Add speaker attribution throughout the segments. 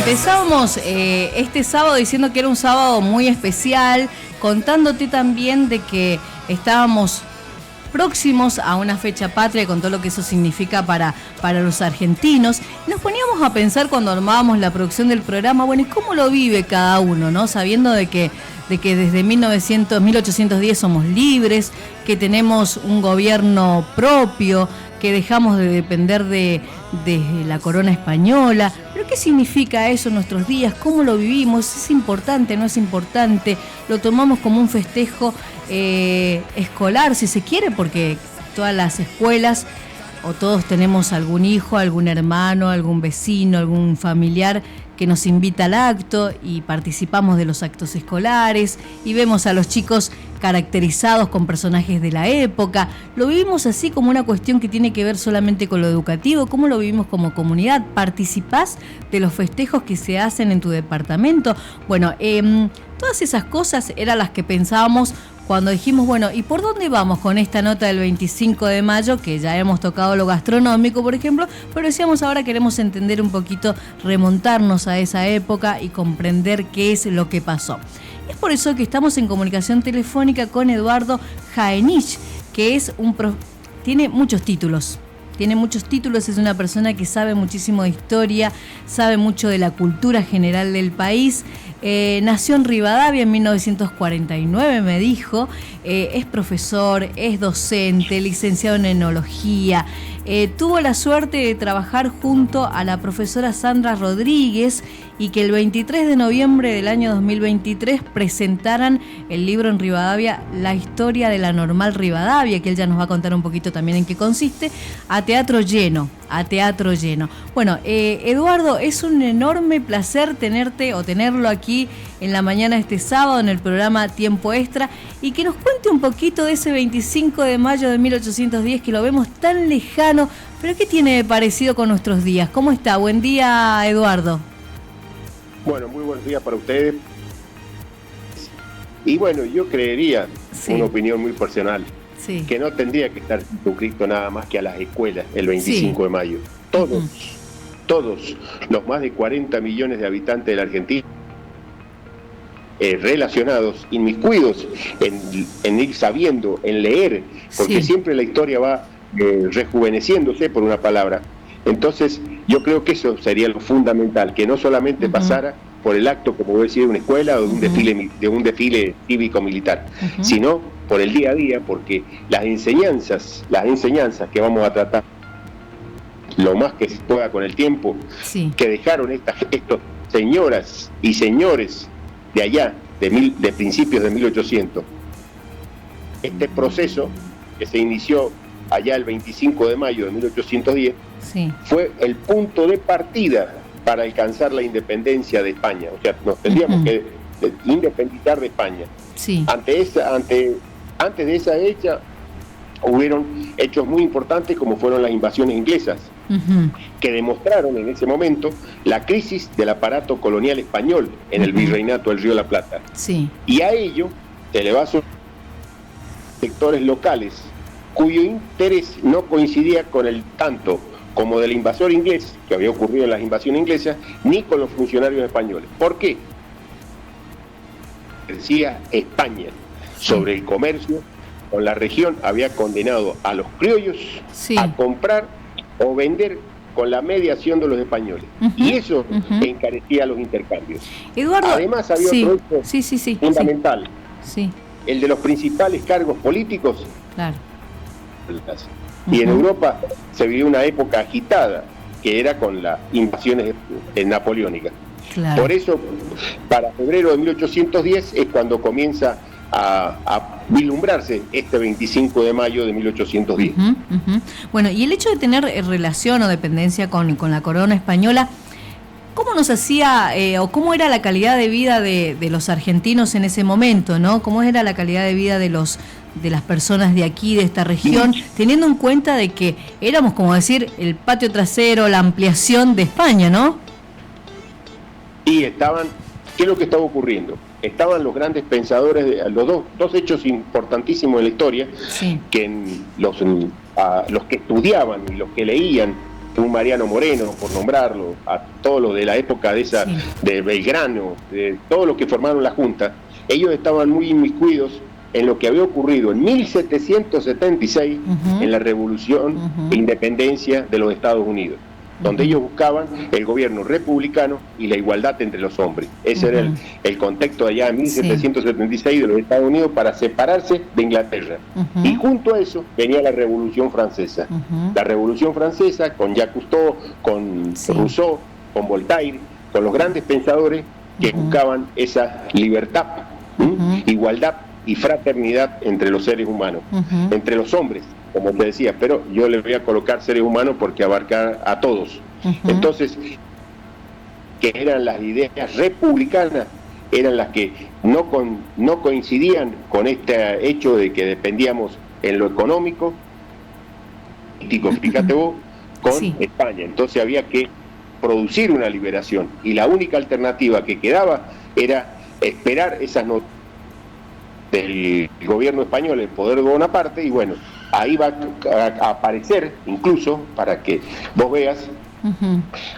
Speaker 1: Empezábamos este sábado diciendo que era un sábado muy especial, contándote también de que estábamos próximos a una fecha patria, con todo lo que eso significa para los argentinos. Nos poníamos a pensar cuando armábamos la producción del programa, bueno, ¿y cómo lo vive cada uno, no? Sabiendo de que desde 1810 somos libres, que tenemos un gobierno propio, que dejamos de depender de la corona española. ¿Pero qué significa eso en nuestros días? ¿Cómo lo vivimos? ¿Es importante? ¿No es importante? ¿Lo tomamos como un festejo escolar, si se quiere? Porque todas las escuelas, o todos tenemos algún hijo, algún hermano, algún vecino, algún familiar que nos invita al acto y participamos de los actos escolares y vemos a los chicos caracterizados con personajes de la época. ¿Lo vivimos así como una cuestión que tiene que ver solamente con lo educativo? ¿Cómo lo vivimos como comunidad? ¿Participás de los festejos que se hacen en tu departamento? Bueno, todas esas cosas eran las que pensábamos cuando dijimos, bueno, ¿y por dónde vamos con esta nota del 25 de mayo? Que ya hemos tocado lo gastronómico, por ejemplo, pero decíamos ahora queremos entender un poquito, remontarnos a esa época y comprender qué es lo que pasó. Es por eso que estamos en comunicación telefónica con Eduardo Jaenich, que es tiene muchos títulos. Es una persona que sabe muchísimo de historia, sabe mucho de la cultura general del país. Nació en Rivadavia en 1949, me dijo. Es profesor, es docente, licenciado en enología. Tuvo la suerte de trabajar junto a la profesora Sandra Rodríguez y que el 23 de noviembre del año 2023 presentaran el libro en Rivadavia, La historia de la normal Rivadavia, que él ya nos va a contar un poquito también en qué consiste, a teatro lleno. Bueno, Eduardo, es un enorme placer tenerlo aquí en la mañana de este sábado en el programa Tiempo Extra y que nos cuente un poquito de ese 25 de mayo de 1810 que lo vemos tan lejano, pero ¿qué tiene de parecido con nuestros días? ¿Cómo está? Buen día, Eduardo.
Speaker 2: Bueno, muy buenos días para ustedes. Y bueno, yo creería, una opinión muy personal, que no tendría que estar circunscrito nada más que a las escuelas el 25 de mayo. Todos los más de 40 millones de habitantes de la Argentina relacionados, inmiscuidos en ir sabiendo, en leer, porque siempre la historia va rejuveneciéndose, por una palabra. Entonces, yo creo que eso sería lo fundamental, que no solamente pasara por el acto, como voy a decir, de una escuela o de un desfile cívico-militar, sino por el día a día, porque las enseñanzas que vamos a tratar lo más que se pueda con el tiempo, que dejaron estas señoras y señores de allá, de principios de 1800. Este proceso que se inició allá el 25 de mayo de 1810, fue el punto de partida para alcanzar la independencia de España. O sea, nos tendríamos que independizar de España. Antes de esa fecha hubieron hechos muy importantes como fueron las invasiones inglesas, que demostraron en ese momento la crisis del aparato colonial español en el virreinato del Río de la Plata. Y a ello se le va a sumar sectores locales cuyo interés no coincidía con el tanto como del invasor inglés, que había ocurrido en las invasiones inglesas, ni con los funcionarios españoles. ¿Por qué? Decía España sobre el comercio con la región, había condenado a los criollos a comprar o vender con la mediación de los españoles. Y eso encarecía los intercambios.
Speaker 1: Eduardo,
Speaker 2: además había otro hecho fundamental, el de los principales cargos políticos. Y en Europa se vivió una época agitada, que era con las invasiones napoleónicas. Por eso, para febrero de 1810 es cuando comienza a vislumbrarse este 25 de mayo de 1810.
Speaker 1: Bueno, y el hecho de tener relación o dependencia con la corona española, ¿cómo nos hacía o cómo era la calidad de vida de los argentinos en ese momento, ¿no? ¿Cómo era la calidad de vida de las personas de aquí, de esta región, teniendo en cuenta de que éramos, como decir, el patio trasero, la ampliación de España, ¿no?
Speaker 2: Y ¿qué es lo que estaba ocurriendo? Estaban los grandes pensadores, los dos hechos importantísimos en la historia, que los que estudiaban y los que leían un Mariano Moreno, por nombrarlo, a todos los de la época de Belgrano, de todos los que formaron la Junta, ellos estaban muy inmiscuidos en lo que había ocurrido en 1776 en la Revolución de Independencia de los Estados Unidos, donde ellos buscaban el gobierno republicano y la igualdad entre los hombres. Ese era el contexto allá en 1776 de los Estados Unidos para separarse de Inglaterra. Y junto a eso venía la Revolución Francesa. La Revolución Francesa con Jacques Cousteau, con Rousseau, con Voltaire, con los grandes pensadores que buscaban esa libertad, igualdad y fraternidad entre los seres humanos, entre los hombres, como te decía, pero yo le voy a colocar seres humanos porque abarca a todos. Entonces, que eran las ideas republicanas, eran las que no coincidían con este hecho de que dependíamos en lo económico, político, fíjate vos, con España. Entonces había que producir una liberación, y la única alternativa que quedaba era esperar esas noticias del gobierno español, el poder de Bonaparte, y bueno, ahí va a aparecer, incluso, para que vos veas,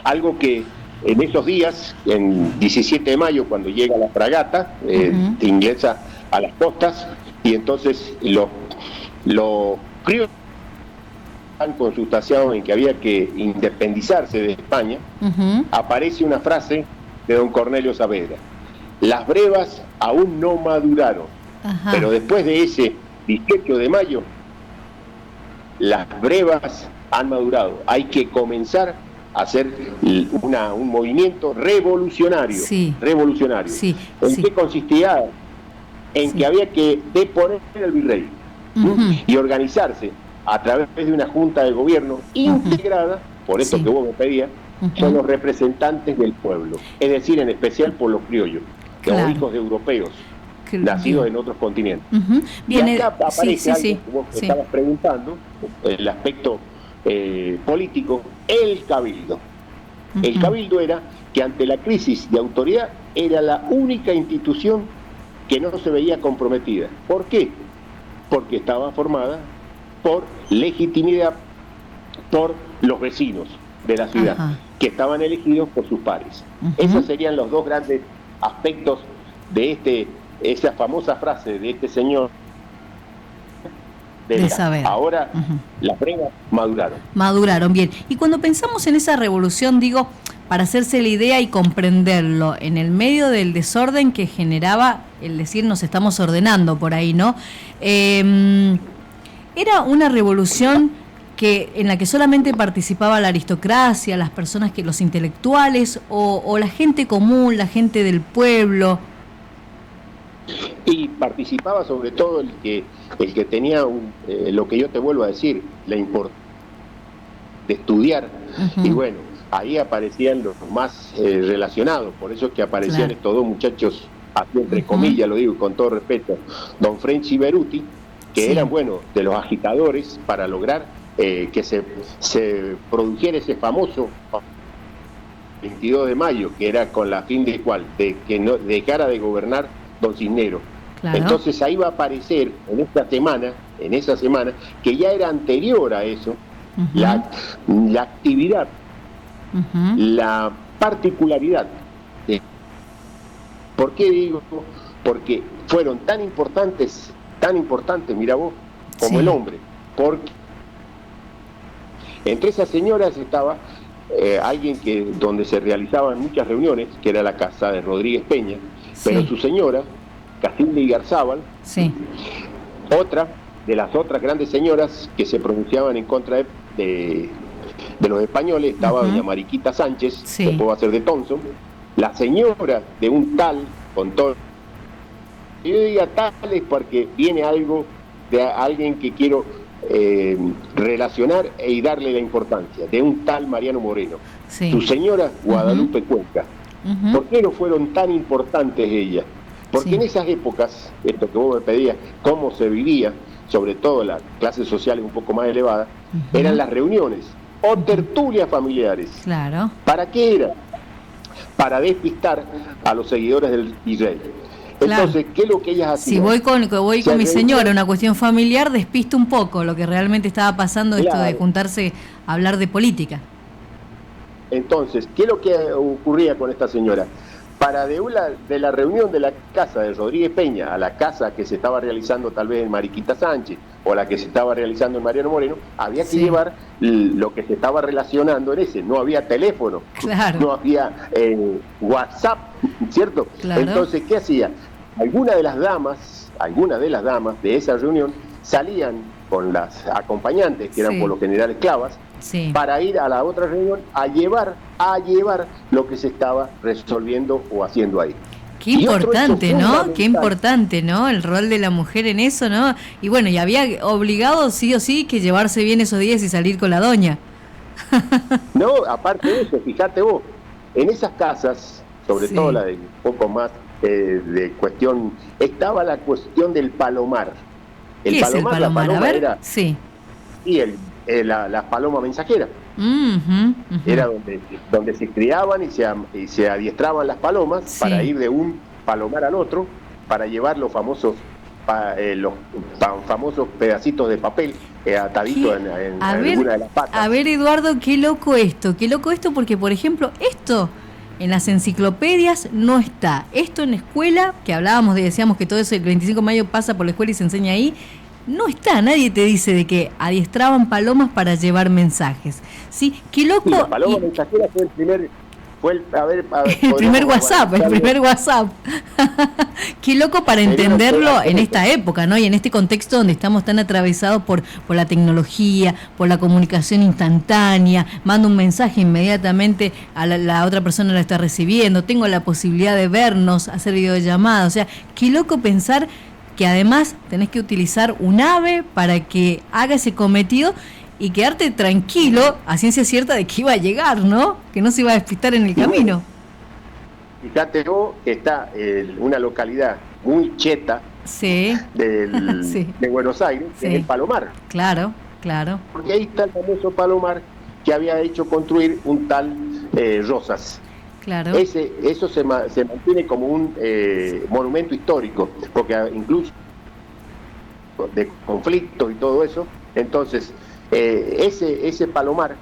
Speaker 2: algo que en esos días, en 17 de mayo, cuando llega la fragata inglesa a las costas, y entonces los criollos están consultados en que había que independizarse de España, aparece una frase de don Cornelio Saavedra: las brevas aún no maduraron, pero después de ese 18 de mayo, las brevas han madurado. Hay que comenzar a hacer un movimiento revolucionario. Revolucionario. ¿En qué consistía? En que había que deponer al virrey y organizarse a través de una junta de gobierno integrada, por esto que vos me pedías, son los representantes del pueblo, es decir, en especial por los criollos, los hijos de europeos nacidos en otros continentes. Y acá aparece algo que vos estabas preguntando, el aspecto político, el cabildo. El cabildo era que ante la crisis de autoridad era la única institución que no se veía comprometida. ¿Por qué? Porque estaba formada por legitimidad por los vecinos de la ciudad, que estaban elegidos por sus pares. Esos serían los dos grandes aspectos de esa famosa frase de este señor
Speaker 1: de saber.
Speaker 2: Ahora las pruebas
Speaker 1: maduraron, bien. Y cuando pensamos en esa revolución, digo, para hacerse la idea y comprenderlo, en el medio del desorden que generaba el decir nos estamos ordenando por ahí, ¿no? Era una revolución en la que solamente participaba la aristocracia, las personas, los intelectuales, o la gente común, la gente del pueblo.
Speaker 2: Y participaba sobre todo el que tenía lo que yo te vuelvo a decir, la importancia de estudiar. Y bueno, ahí aparecían los más relacionados, por eso es que aparecían estos dos muchachos, así entre comillas lo digo con todo respeto, don French y Beruti, que eran, bueno, de los agitadores para lograr que se produjera ese famoso 22 de mayo, que era con la fin de que no dejara de gobernar don Cisneros. Entonces ahí va a aparecer en esa semana, que ya era anterior a eso, la actividad, la particularidad. ¿Por qué digo? Porque fueron tan importantes, mira vos, como el hombre. Porque entre esas señoras estaba alguien donde se realizaban muchas reuniones, que era la casa de Rodríguez Peña, pero su señora, Casilda Igarzábal, otra de las otras grandes señoras que se pronunciaban en contra de los españoles, estaba doña Mariquita Sánchez, que puedo hacer de Thompson, la señora de un tal, con todo, yo diga tal es porque viene algo de alguien que quiero relacionar y darle la importancia, de un tal Mariano Moreno, su señora Guadalupe Cuenca. ¿Por qué no fueron tan importantes ellas? Porque en esas épocas, esto que vos me pedías, cómo se vivía, sobre todo las clases sociales un poco más elevadas, eran las reuniones o tertulias familiares. ¿Para qué era? Para despistar a los seguidores del virrey. Entonces, ¿qué es lo que ellas hacían?
Speaker 1: Si voy con mi señora, una cuestión familiar, despisto un poco lo que realmente estaba pasando, esto de juntarse a hablar de política.
Speaker 2: Entonces, ¿qué es lo que ocurría con esta señora? Para de la reunión de la casa de Rodríguez Peña a la casa que se estaba realizando tal vez en Mariquita Sánchez o la que se estaba realizando en Mariano Moreno, había que llevar lo que se estaba relacionando en ese. No había teléfono, no había WhatsApp, ¿cierto?
Speaker 1: Claro.
Speaker 2: Entonces, ¿qué hacía? Algunas de las damas de esa reunión salían con las acompañantes, que eran por lo general esclavas, para ir a la otra reunión a llevar lo que se estaba resolviendo o haciendo ahí.
Speaker 1: Qué importante, ¿no? Qué importante, ¿no? El rol de la mujer en eso, ¿no? Y bueno, y había obligado sí o sí que llevarse bien esos días y salir con la doña.
Speaker 2: No, aparte de eso, fíjate vos, en esas casas, sobre todo la de un poco más de cuestión, estaba la cuestión del palomar.
Speaker 1: ¿Qué es el palomar?
Speaker 2: La paloma
Speaker 1: a ver,
Speaker 2: era, y la paloma mensajera. Era donde se criaban y se adiestraban las palomas para ir de un palomar al otro, para llevar los famosos pedacitos de papel ataditos en alguna de las patas.
Speaker 1: A ver, Eduardo, qué loco esto, porque, por ejemplo, esto en las enciclopedias no está. Esto en la escuela, que hablábamos decíamos que todo eso el 25 de mayo pasa por la escuela y se enseña ahí, no está, nadie te dice de que adiestraban palomas para llevar mensajes. ¿Sí? Qué loco.
Speaker 2: Sí, la paloma mensajera fue el primer
Speaker 1: WhatsApp. Qué loco para entenderlo en esta época, ¿no? Y en este contexto donde estamos tan atravesados por la tecnología, por la comunicación instantánea, mando un mensaje inmediatamente a la otra persona la está recibiendo, tengo la posibilidad de vernos, hacer videollamadas, o sea, qué loco pensar que además tenés que utilizar un ave para que haga ese cometido y quedarte tranquilo, a ciencia cierta, de que iba a llegar, ¿no? Que no se iba a despistar en el camino.
Speaker 2: Fíjate vos que está una localidad muy cheta de Buenos Aires, en el Palomar.
Speaker 1: Claro.
Speaker 2: Porque ahí está el famoso Palomar que había hecho construir un tal Rosas.
Speaker 1: Claro.
Speaker 2: Eso se mantiene como un monumento histórico, porque incluso de conflictos y todo eso, entonces ese palomar,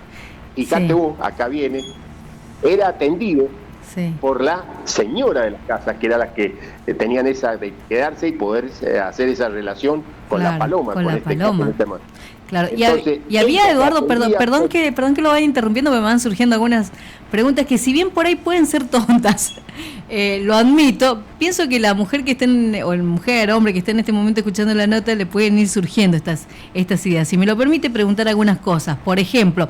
Speaker 2: fíjate vos, acá viene, era atendido por la señora de la casa, que era la que tenían esa de quedarse y poder hacer esa relación con la paloma.
Speaker 1: Con la paloma. Claro,
Speaker 2: entonces,
Speaker 1: y había, Eduardo, perdón que lo vaya interrumpiendo, me van surgiendo algunas preguntas que si bien por ahí pueden ser tontas, lo admito, pienso que la mujer que esté o el hombre que esté en este momento escuchando la nota, le pueden ir surgiendo estas ideas. Si me lo permite preguntar algunas cosas, por ejemplo,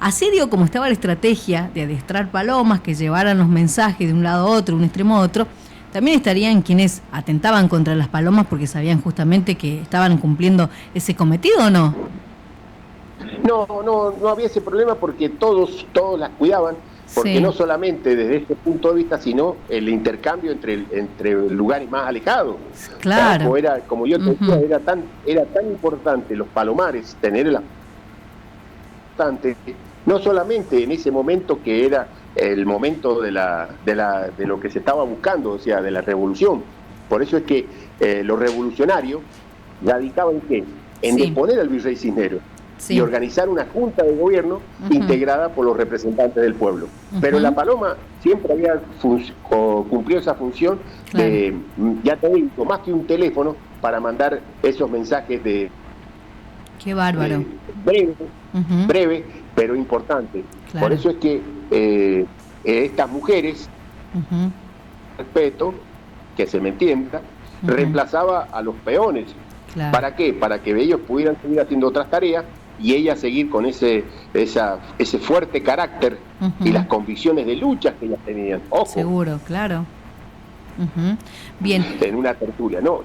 Speaker 1: así digo, como estaba la estrategia de adiestrar palomas que llevaran los mensajes de un lado a otro, de un extremo a otro, también estarían quienes atentaban contra las palomas porque sabían justamente que estaban cumpliendo ese cometido, ¿o no?
Speaker 2: No había ese problema porque todos las cuidaban, porque no solamente desde este punto de vista, sino el intercambio entre lugares más alejados.
Speaker 1: Claro.
Speaker 2: Era, como yo te decía, era tan importante los palomares, tenerla no solamente en ese momento que era el momento de lo que se estaba buscando, o sea, de la revolución. Por eso es que los revolucionarios radicaban ¿en qué? En deponer al virrey Cisneros y organizar una junta de gobierno integrada por los representantes del pueblo. Pero la paloma siempre había cumplido esa función de, ya te digo, más que un teléfono, para mandar esos mensajes de...
Speaker 1: ¡Qué bárbaro!
Speaker 2: Breve, pero importante. Claro. Por eso es que estas mujeres, respeto, que se me entienda, reemplazaba a los peones. Claro. ¿Para qué? Para que ellos pudieran seguir haciendo otras tareas y ellas seguir con ese fuerte carácter y las convicciones de lucha que ellas tenían. Ojo.
Speaker 1: Seguro, claro. Bien.
Speaker 2: En una tertulia, no.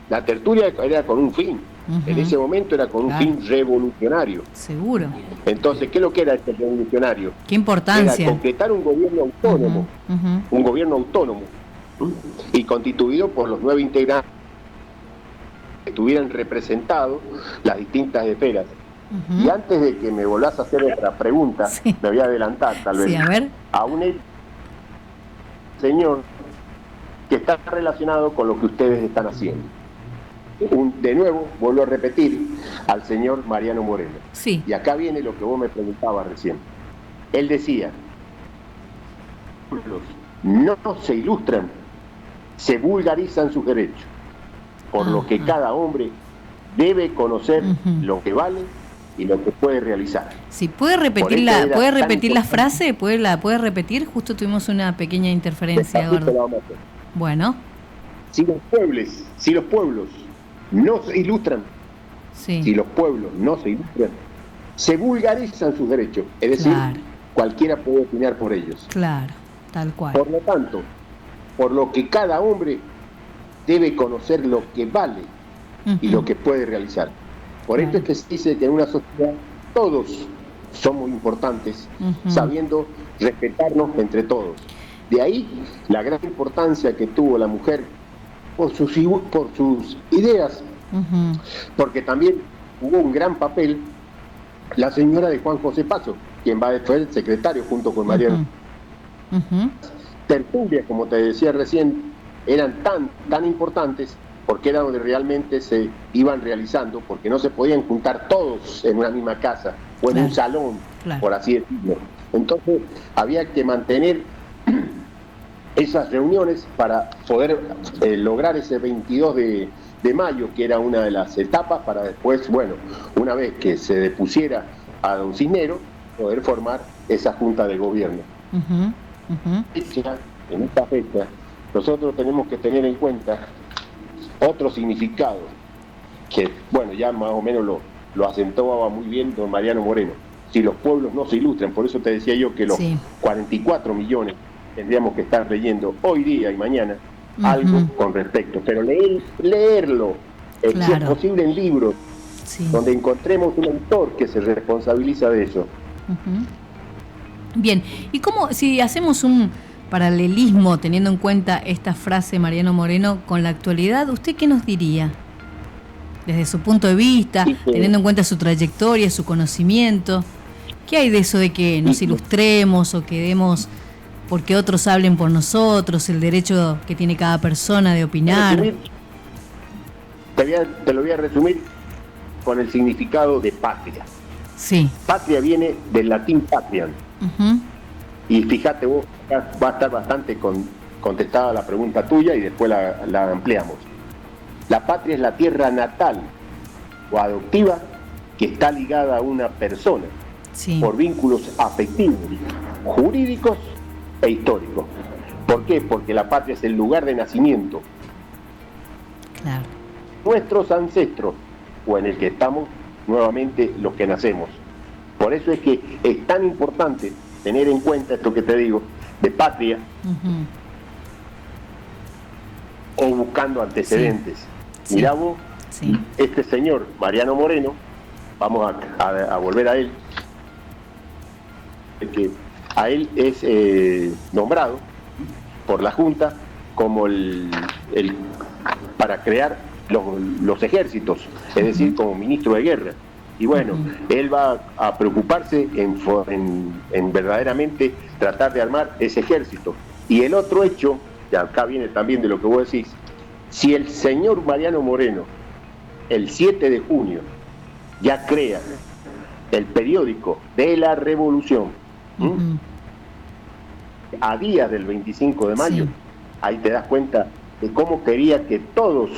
Speaker 2: La tertulia era con un fin. En ese momento era con un fin revolucionario.
Speaker 1: Seguro.
Speaker 2: Entonces, ¿qué es lo que era este revolucionario?
Speaker 1: ¿Qué importancia?
Speaker 2: Era concretar un gobierno autónomo, un gobierno autónomo, y constituido por los 9 integrantes que estuvieran representados las distintas esferas. Y antes de que me volvás a hacer otra pregunta, me voy a adelantar tal vez, a un señor que está relacionado con lo que ustedes están haciendo. De nuevo, vuelvo a repetir, al señor Mariano Moreno.
Speaker 1: Sí.
Speaker 2: Y acá viene lo que vos me preguntabas recién. Él decía, pueblos no se ilustran, se vulgarizan sus derechos, por lo que cada hombre debe conocer lo que vale y lo que puede realizar.
Speaker 1: Sí, ¿puede repetir la frase? ¿Puede repetir? Justo tuvimos una pequeña interferencia, Eduardo. Bueno.
Speaker 2: Si los pueblos no se ilustran, se vulgarizan sus derechos, es decir, cualquiera puede opinar por ellos.
Speaker 1: Claro, tal cual.
Speaker 2: Por lo tanto, por lo que cada hombre debe conocer lo que vale y lo que puede realizar. Por esto es que se dice que en una sociedad todos somos importantes, sabiendo respetarnos entre todos. De ahí la gran importancia que tuvo la mujer por sus ideas, porque también jugó un gran papel la señora de Juan José Paso, quien va a ser secretario junto con Mariano. Tertulias, como te decía recién, eran tan importantes porque era donde realmente se iban realizando, porque no se podían juntar todos en una misma casa o en un salón, por así decirlo. Entonces había que mantener esas reuniones para poder lograr ese 22 de mayo, que era una de las etapas, para después, bueno, una vez que se depusiera a don Cisneros, poder formar esa junta de gobierno. En esta fecha, nosotros tenemos que tener en cuenta otro significado, que, bueno, ya más o menos lo acentuaba muy bien don Mariano Moreno. Si los pueblos no se ilustran, por eso te decía yo que los 44 millones tendríamos que estar leyendo hoy día y mañana algo con respecto, pero leerlo, si es posible en libros, donde encontremos un autor que se responsabiliza de eso.
Speaker 1: Bien, ¿y cómo, si hacemos un paralelismo teniendo en cuenta esta frase Mariano Moreno con la actualidad, usted qué nos diría? Desde su punto de vista, teniendo en cuenta su trayectoria, su conocimiento, ¿qué hay de eso de que nos ilustremos o que demos porque otros hablen por nosotros, el derecho que tiene cada persona de opinar?
Speaker 2: Te lo voy a resumir con el significado de patria.
Speaker 1: Sí.
Speaker 2: Patria viene del latín patriam. Y fíjate vos, va a estar bastante contestada la pregunta tuya y después la ampliamos. La patria es la tierra natal o adoptiva que está ligada a una persona por vínculos afectivos, jurídicos e históricos. ¿Por qué? Porque la patria es el lugar de nacimiento.
Speaker 1: Claro.
Speaker 2: Nuestros ancestros, o en el que estamos nuevamente los que nacemos. Por eso es que es tan importante tener en cuenta esto que te digo, de patria, o buscando antecedentes. Mirá vos, este señor, Mariano Moreno, vamos a volver a él, que a él es nombrado por la Junta como para crear los ejércitos, es decir, como ministro de guerra. Y bueno, él va a preocuparse en verdaderamente tratar de armar ese ejército. Y el otro hecho, que acá viene también de lo que vos decís, si el señor Mariano Moreno, el 7 de junio, ya crea el periódico de la Revolución, a días del 25 de mayo, ahí te das cuenta de cómo quería que todos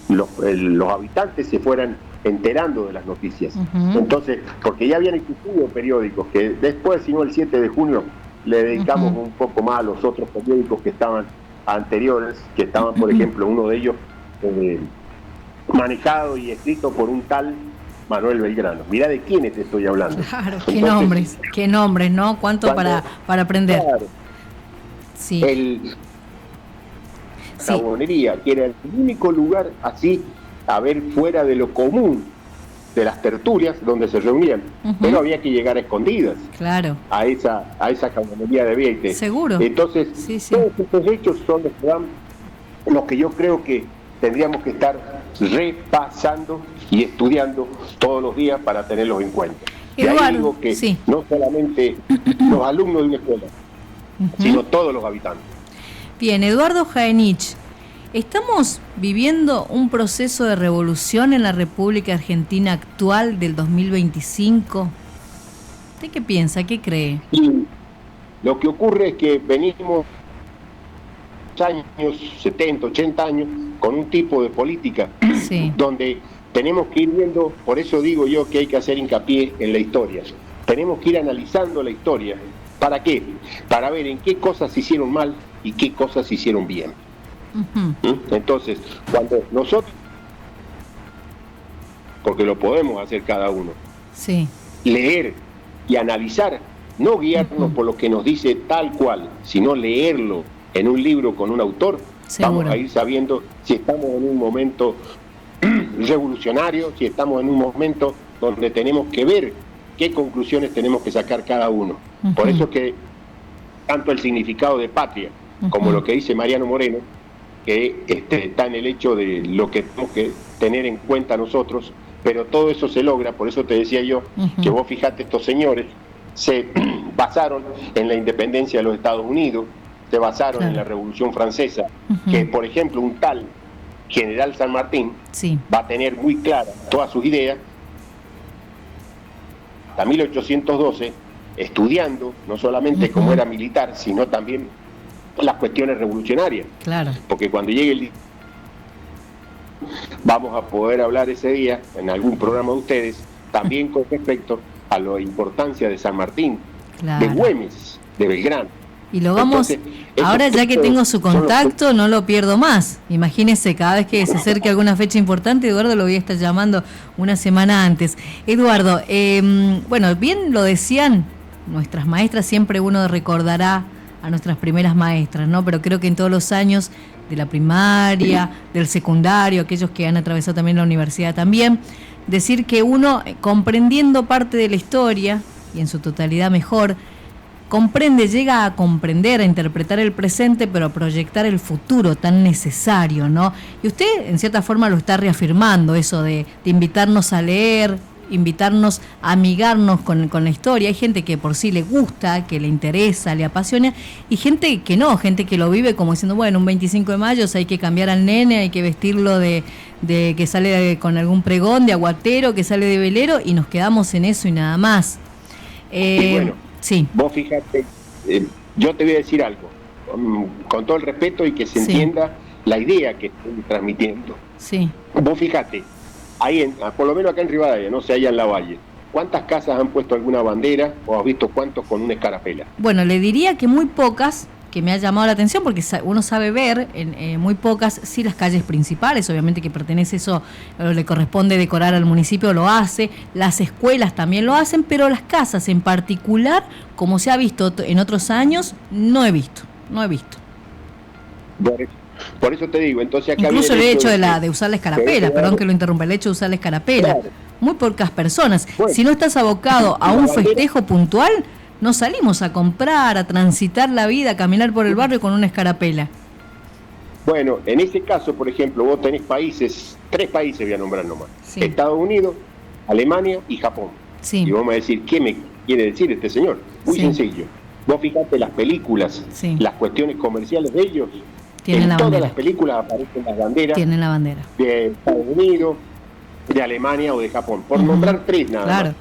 Speaker 2: los habitantes se fueran enterando de las noticias. Entonces, porque ya habían existido periódicos que después, si no el 7 de junio, le dedicamos un poco más a los otros periódicos que estaban anteriores, que estaban, por ejemplo, uno de ellos manejado y escrito por un tal Manuel Belgrano. Mirá de quiénes te estoy hablando.
Speaker 1: Claro, qué nombres, ¿no? ¿Cuánto para aprender? Claro,
Speaker 2: la Bonería, que era el único lugar así, a ver, fuera de lo común de las tertulias donde se reunían, pero había que llegar a escondidas a esa cabonería de Vieites.
Speaker 1: Seguro.
Speaker 2: Entonces, todos estos hechos son los que yo creo que tendríamos que estar repasando y estudiando todos los días para tenerlos en cuenta. Y ahí digo que no solamente los alumnos de una escuela, sino todos los habitantes.
Speaker 1: Bien, Eduardo Jaenich, ¿estamos viviendo un proceso de revolución en la República Argentina actual del 2025? ¿Usted qué piensa? ¿Qué cree?
Speaker 2: Lo que ocurre es que venimos años, 70, 80 años, con un tipo de política donde tenemos que ir viendo, por eso digo yo que hay que hacer hincapié en la historia. Tenemos que ir analizando la historia. ¿Para qué? Para ver en qué cosas se hicieron mal y qué cosas se hicieron bien. Entonces, cuando nosotros, porque lo podemos hacer cada uno, leer y analizar, no guiarnos por lo que nos dice tal cual, sino leerlo en un libro con un autor, vamos a ir sabiendo si estamos en un momento revolucionario, si estamos en un momento donde tenemos que ver qué conclusiones tenemos que sacar cada uno. Por eso que tanto el significado de patria como lo que dice Mariano Moreno, que está en el hecho de lo que tenemos que tener en cuenta nosotros, pero todo eso se logra, por eso te decía yo, que vos fijate, estos señores se basaron en la independencia de los Estados Unidos, se basaron en la Revolución Francesa, que por ejemplo un tal General San Martín va a tener muy claras todas sus ideas, hasta 1812, estudiando no solamente cómo era militar, sino también las cuestiones revolucionarias. Porque cuando llegue el día, vamos a poder hablar ese día en algún programa de ustedes, también con respecto a la importancia de San Martín, de Güemes, de Belgrano.
Speaker 1: Y lo vamos, entonces, ahora ya que tengo su contacto, no lo pierdo más. Imagínese, cada vez que se acerque alguna fecha importante, Eduardo lo voy a estar llamando una semana antes. Eduardo, bueno, bien lo decían nuestras maestras, siempre uno recordará a nuestras primeras maestras, ¿no? Pero creo que en todos los años de la primaria, del secundario, aquellos que han atravesado también la universidad también, decir que uno, comprendiendo parte de la historia, y en su totalidad mejor, llega a comprender, a interpretar el presente, pero a proyectar el futuro tan necesario, ¿no? Y usted, en cierta forma, lo está reafirmando, eso de invitarnos a leer, invitarnos a amigarnos con la historia. Hay gente que por sí le gusta, que le interesa, le apasiona, y gente que no, gente que lo vive como diciendo, bueno, un 25 de mayo hay que cambiar al nene, hay que vestirlo de que sale con algún pregón, de aguatero, que sale de velero, y nos quedamos en eso y nada más.
Speaker 2: Y bueno, vos fíjate, yo te voy a decir algo, con todo el respeto y que se entienda la idea que estoy transmitiendo. Vos fíjate, ahí por lo menos acá en Rivadavia, no sé, allá en la Valle, ¿cuántas casas han puesto alguna bandera o has visto cuántos con una escarapela? Bueno, le diría que muy pocas, que me ha llamado la atención, porque uno sabe ver en muy pocas, sí, las calles principales, obviamente que pertenece eso, le corresponde decorar al municipio, lo hace, las escuelas también lo hacen, pero las casas en particular, como se ha visto en otros años, no he visto. Por eso te digo, entonces acá
Speaker 1: incluso el hecho de usar la escarapela, perdón que lo interrumpa, el hecho de usar la escarapela, muy pocas personas. Bueno, si no estás abocado a un festejo puntual, no salimos a comprar, a transitar la vida, a caminar por el barrio con una escarapela.
Speaker 2: Bueno, en ese caso, por ejemplo, vos tenés tres países voy a nombrar nomás. Estados Unidos, Alemania y Japón. Y vos me vas a decir, ¿qué me quiere decir este señor? Muy sencillo. Vos fijate las películas, las cuestiones comerciales de ellos. En todas las películas aparecen las banderas. Tienen la bandera. De Estados Unidos, de Alemania o de Japón. Por nombrar tres nada más.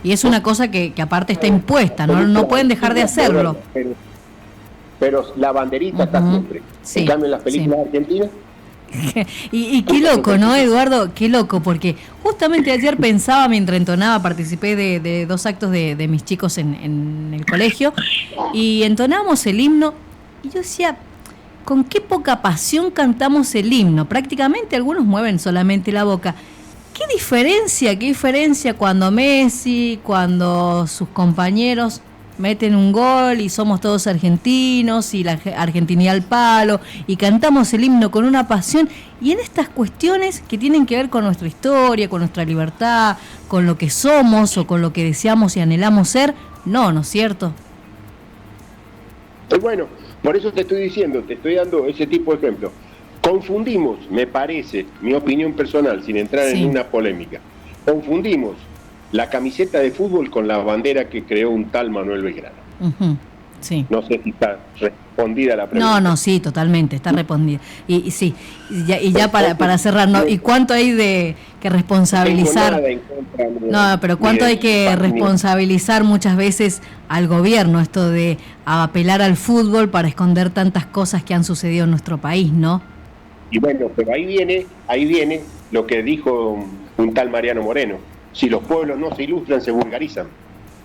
Speaker 1: Y es una cosa que aparte está impuesta, no pueden dejar de hacerlo.
Speaker 2: Pero la banderita está siempre. En cambio, en las películas argentinas.
Speaker 1: y qué loco, ¿no, Eduardo? Qué loco, porque justamente ayer pensaba, mientras entonaba, participé de 2 actos de mis chicos en el colegio, y entonábamos el himno, y yo decía, con qué poca pasión cantamos el himno. Prácticamente algunos mueven solamente la boca. ¿Qué diferencia cuando Messi, cuando sus compañeros meten un gol y somos todos argentinos y la Argentinidad al palo y cantamos el himno con una pasión, y en estas cuestiones que tienen que ver con nuestra historia, con nuestra libertad, con lo que somos o con lo que deseamos y anhelamos ser? No es cierto.
Speaker 2: Bueno, por eso te estoy diciendo, te estoy dando ese tipo de ejemplo. Confundimos, me parece, mi opinión personal, sin entrar en una polémica, confundimos la camiseta de fútbol con la bandera que creó un tal Manuel Belgrano. No sé si está respondida la pregunta.
Speaker 1: No, sí, totalmente, está respondida. Y ya para cerrar, ¿no? ¿Y cuánto hay que responsabilizar.
Speaker 2: No tengo nada en contra de,
Speaker 1: no, pero cuánto hay que responsabilizar muchas veces al gobierno, esto de apelar al fútbol para esconder tantas cosas que han sucedido en nuestro país, ¿no?
Speaker 2: Y bueno, pero ahí viene lo que dijo un tal Mariano Moreno: si los pueblos no se ilustran, se vulgarizan.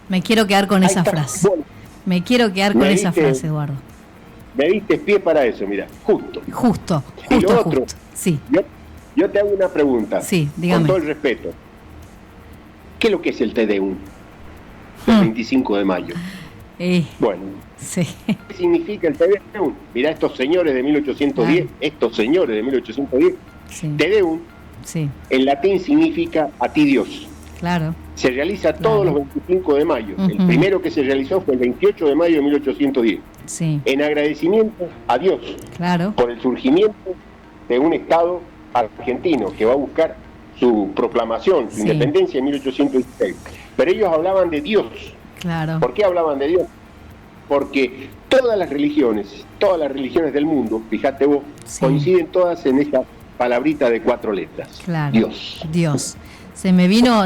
Speaker 1: Me quiero quedar con esa frase.
Speaker 2: Bueno,
Speaker 1: me quiero quedar con esa frase, Eduardo.
Speaker 2: Me diste pie para eso, mira, justo.
Speaker 1: Y lo
Speaker 2: otro,
Speaker 1: justo. Sí.
Speaker 2: Yo te hago una pregunta,
Speaker 1: sí, dígame.
Speaker 2: Con todo el respeto. ¿Qué es lo que es el TD1? El 25 de mayo. Bueno,
Speaker 1: sí.
Speaker 2: ¿Qué significa el TD1? Mirá, estos señores de 1810,
Speaker 1: sí.
Speaker 2: TD1,
Speaker 1: sí.
Speaker 2: En latín significa a ti Dios.
Speaker 1: Claro.
Speaker 2: Se realiza todos los 25 de mayo. El primero que se realizó fue el 28 de mayo de 1810.
Speaker 1: Sí.
Speaker 2: En agradecimiento a Dios.
Speaker 1: Claro.
Speaker 2: Por el surgimiento de un Estado argentino que va a buscar su proclamación, su independencia en 1816. Pero ellos hablaban de Dios.
Speaker 1: Claro.
Speaker 2: ¿Por qué hablaban de Dios? Porque todas las religiones del mundo, fíjate vos, coinciden todas en esta palabrita de 4 letras.
Speaker 1: Claro. Dios. Se me vino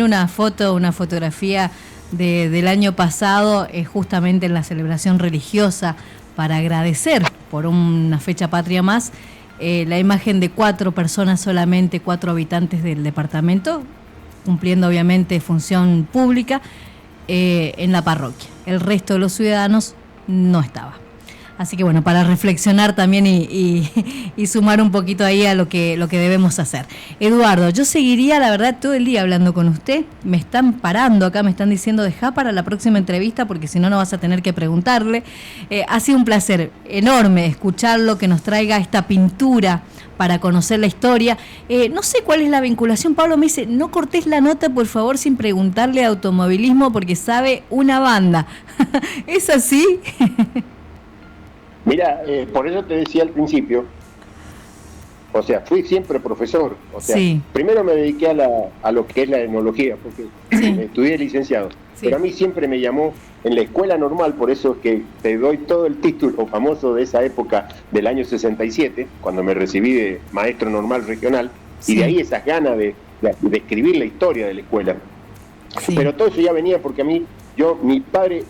Speaker 1: una fotografía del año pasado, justamente en la celebración religiosa, para agradecer por una fecha patria más, la imagen de 4 personas solamente, 4 habitantes del departamento, cumpliendo obviamente función pública en la parroquia. El resto de los ciudadanos no estaba. Así que bueno, para reflexionar también y sumar un poquito ahí a lo que debemos hacer. Eduardo, yo seguiría la verdad todo el día hablando con usted. Me están parando acá, me están diciendo dejá para la próxima entrevista porque si no, no vas a tener que preguntarle. Ha sido un placer enorme escucharlo, que nos traiga esta pintura para conocer la historia. No sé cuál es la vinculación. Pablo me dice, no cortés la nota por favor sin preguntarle de automovilismo porque sabe una banda. ¿Es así?
Speaker 2: Mira, por eso te decía al principio, o sea, fui siempre profesor, o sea, primero me dediqué a lo que es la etnología, porque estudié licenciado, pero a mí siempre me llamó en la escuela normal, por eso es que te doy todo el título famoso de esa época del año 67, cuando me recibí de maestro normal regional, y de ahí esas ganas de escribir la historia de la escuela. Pero todo eso ya venía porque mi padre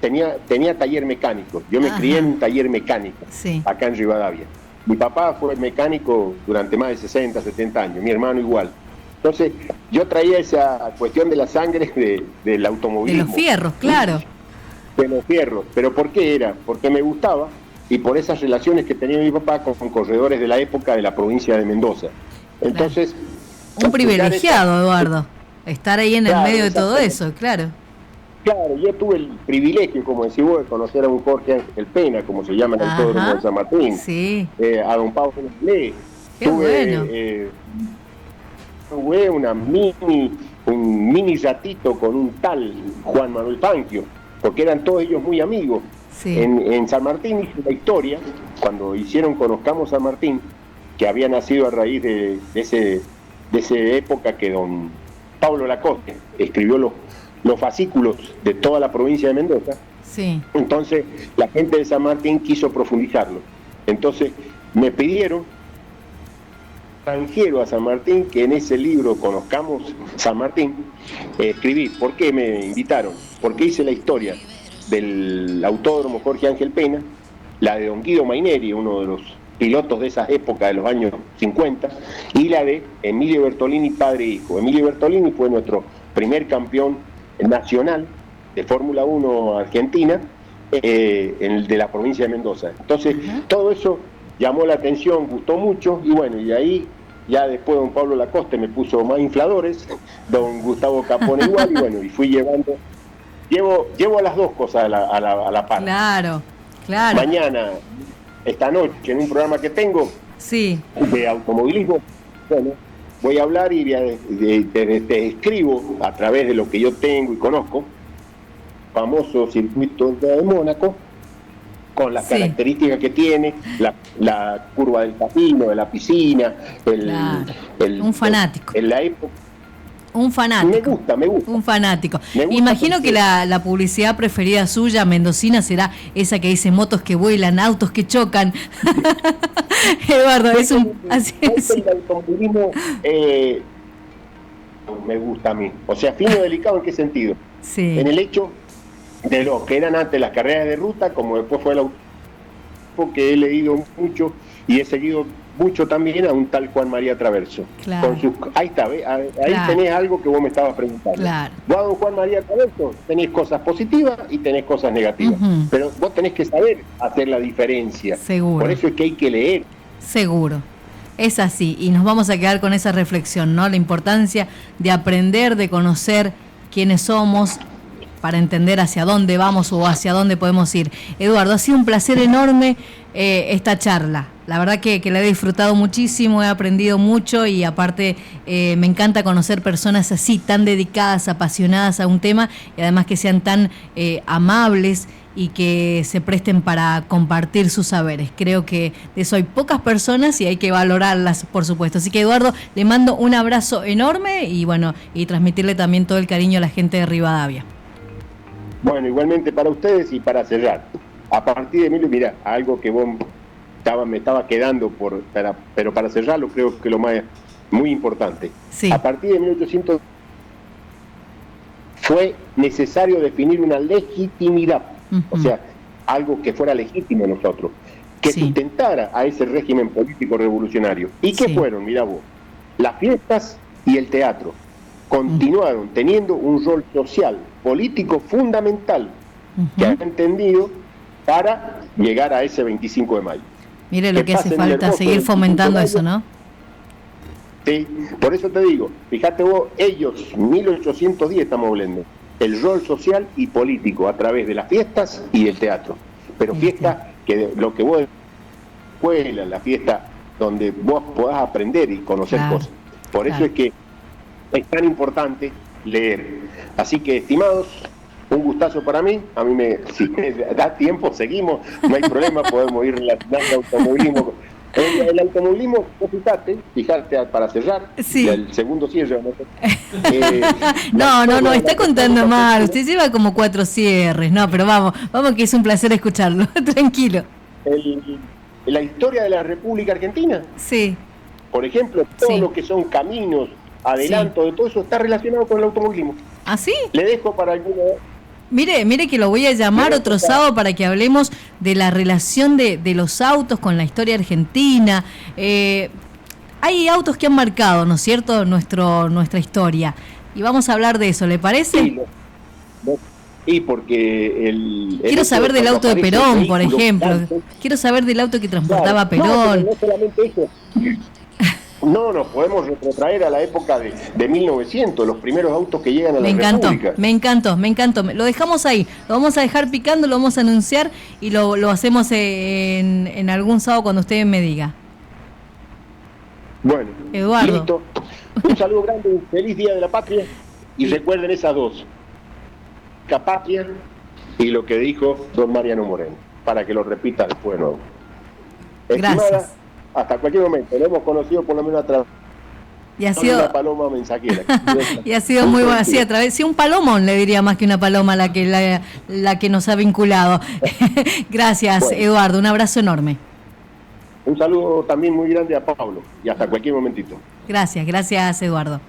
Speaker 2: tenía taller mecánico. Yo me crié en un taller mecánico, acá en Rivadavia. Mi papá fue mecánico durante más de 60, 70 años, mi hermano igual. Entonces, yo traía esa cuestión de la sangre del automovilismo.
Speaker 1: De los fierros, claro.
Speaker 2: De los fierros. ¿Pero por qué era? Porque me gustaba y por esas relaciones que tenía mi papá con corredores de la época de la provincia de Mendoza. Entonces...
Speaker 1: Un privilegiado, Eduardo, estar ahí en el medio de todo eso, claro.
Speaker 2: Claro, yo tuve el privilegio, como decís vos, de conocer a un Jorge Ángel Pena, como se llama en el Autódromo de San Martín, a don Pablo Lé. Tuve un mini ratito con un tal Juan Manuel Panquio, porque eran todos ellos muy amigos. En San Martín hice la historia, cuando hicieron Conozcamos San Martín, que había nacido a raíz de esa época que don Pablo Lacoste escribió los fascículos de toda la provincia de Mendoza. Entonces la gente de San Martín quiso profundizarlo. Entonces me pidieron, extranjero a San Martín, que en ese libro Conozcamos San Martín, escribí. ¿Por qué me invitaron? Porque hice la historia del Autódromo Jorge Ángel Pena, la de don Guido Maineri, uno de los pilotos de esa época de los años 50, y la de Emilio Bertolini, padre e hijo. Emilio Bertolini fue nuestro primer campeón nacional de Fórmula 1 Argentina, de la provincia de Mendoza. Entonces, todo eso llamó la atención, gustó mucho, y bueno, y ahí ya después don Pablo Lacoste me puso más infladores, don Gustavo Capone igual, y bueno, y fui llevo las dos cosas a la par.
Speaker 1: Claro.
Speaker 2: Mañana, esta noche, en un programa que tengo de automovilismo, bueno, voy a hablar y te escribo a través de lo que yo tengo y conozco, famoso circuito de Mónaco, con las características que tiene, la curva del casino, de la piscina,
Speaker 1: un fanático.
Speaker 2: En la época,
Speaker 1: Un fanático.
Speaker 2: Me gusta.
Speaker 1: Un fanático.
Speaker 2: Me gusta
Speaker 1: Imagino
Speaker 2: porque...
Speaker 1: que la publicidad preferida suya, mendocina, será esa que dice motos que vuelan, autos que chocan. Eduardo, es un... Así es.
Speaker 2: El automovilismo me gusta a mí. O sea, fino y delicado, ¿en qué sentido?
Speaker 1: Sí.
Speaker 2: En el hecho de lo que eran antes las carreras de ruta, como después fue el automovilismo, que he leído mucho y he seguido mucho también a un tal Juan María Traverso.
Speaker 1: Claro.
Speaker 2: Ahí está, ahí
Speaker 1: claro.
Speaker 2: Tenés algo que vos me estabas preguntando.
Speaker 1: Claro.
Speaker 2: Vos a don Juan María Traverso tenés cosas positivas y tenés cosas negativas. Pero vos tenés que saber hacer la diferencia.
Speaker 1: Seguro.
Speaker 2: Por eso es que hay que leer.
Speaker 1: Seguro. Es así. Y nos vamos a quedar con esa reflexión, ¿no? La importancia de aprender, de conocer quiénes somos, para entender hacia dónde vamos o hacia dónde podemos ir. Eduardo, ha sido un placer enorme esta charla. La verdad que la he disfrutado muchísimo, he aprendido mucho y aparte me encanta conocer personas así, tan dedicadas, apasionadas a un tema y además que sean tan amables y que se presten para compartir sus saberes. Creo que de eso hay pocas personas y hay que valorarlas, por supuesto. Así que, Eduardo, le mando un abrazo enorme y bueno, y transmitirle también todo el cariño a la gente de Rivadavia.
Speaker 2: Bueno, igualmente para ustedes y para cerrar. A partir de Emilio, mira, algo que vos me estaba quedando pero para cerrarlo creo que lo más muy importante.
Speaker 1: Sí.
Speaker 2: A partir de 1800 fue necesario definir una legitimidad, o sea, algo que fuera legítimo en nosotros, que sustentara a ese régimen político revolucionario. ¿Y qué fueron? Mirá vos, las fiestas y el teatro continuaron teniendo un rol social, político fundamental que han entendido para llegar a ese 25 de mayo.
Speaker 1: Mire lo que hace falta, seguir fomentando eso, ¿no?
Speaker 2: Sí, por eso te digo, fíjate vos, ellos, 1810 estamos hablando, el rol social y político a través de las fiestas y del teatro. Pero fiestas que lo que vos escuela, la fiesta donde vos podás aprender y conocer cosas. Por eso es que es tan importante leer. Así que, estimados, un gustazo para mí. A mí si me da tiempo, seguimos, no hay problema, podemos ir relacionando el automovilismo. El automovilismo, fíjate para cerrar, el segundo cierre.
Speaker 1: No, está contando mal, usted lleva como 4 cierres, no, pero vamos que es un placer escucharlo, tranquilo.
Speaker 2: La historia de la República Argentina, por ejemplo, todo lo que son caminos, adelanto de todo eso está relacionado con el automovilismo.
Speaker 1: ¿Ah, sí?
Speaker 2: Le dejo para alguno.
Speaker 1: Mire que lo voy a llamar otro sábado para que hablemos de la relación de los autos con la historia argentina. Hay autos que han marcado, ¿no es cierto?, nuestra historia. Y vamos a hablar de eso, ¿le parece?
Speaker 2: Sí, porque
Speaker 1: quiero saber del auto de Perón, por ejemplo. Quiero saber del auto que transportaba a Perón.
Speaker 2: No solamente eso. No, nos podemos retrotraer a la época de 1900, los primeros autos que llegan a la República.
Speaker 1: Me encantó. Lo dejamos ahí, lo vamos a dejar picando, lo vamos a anunciar y lo hacemos en algún sábado cuando usted me diga.
Speaker 2: Bueno,
Speaker 1: Eduardo.
Speaker 2: Listo. Un saludo grande, un feliz Día de la Patria y recuerden esas dos, la patria y lo que dijo don Mariano Moreno, para que lo repita después de nuevo.
Speaker 1: Gracias.
Speaker 2: Estimada, hasta cualquier momento, lo hemos conocido por lo menos a través de una paloma mensajera.
Speaker 1: Y ha sido muy bueno, sí, a través, sí, un palomón le diría más que una paloma la que nos ha vinculado. Gracias, bueno. Eduardo, un abrazo enorme.
Speaker 2: Un saludo también muy grande a Pablo y hasta cualquier momentito.
Speaker 1: Gracias, Eduardo.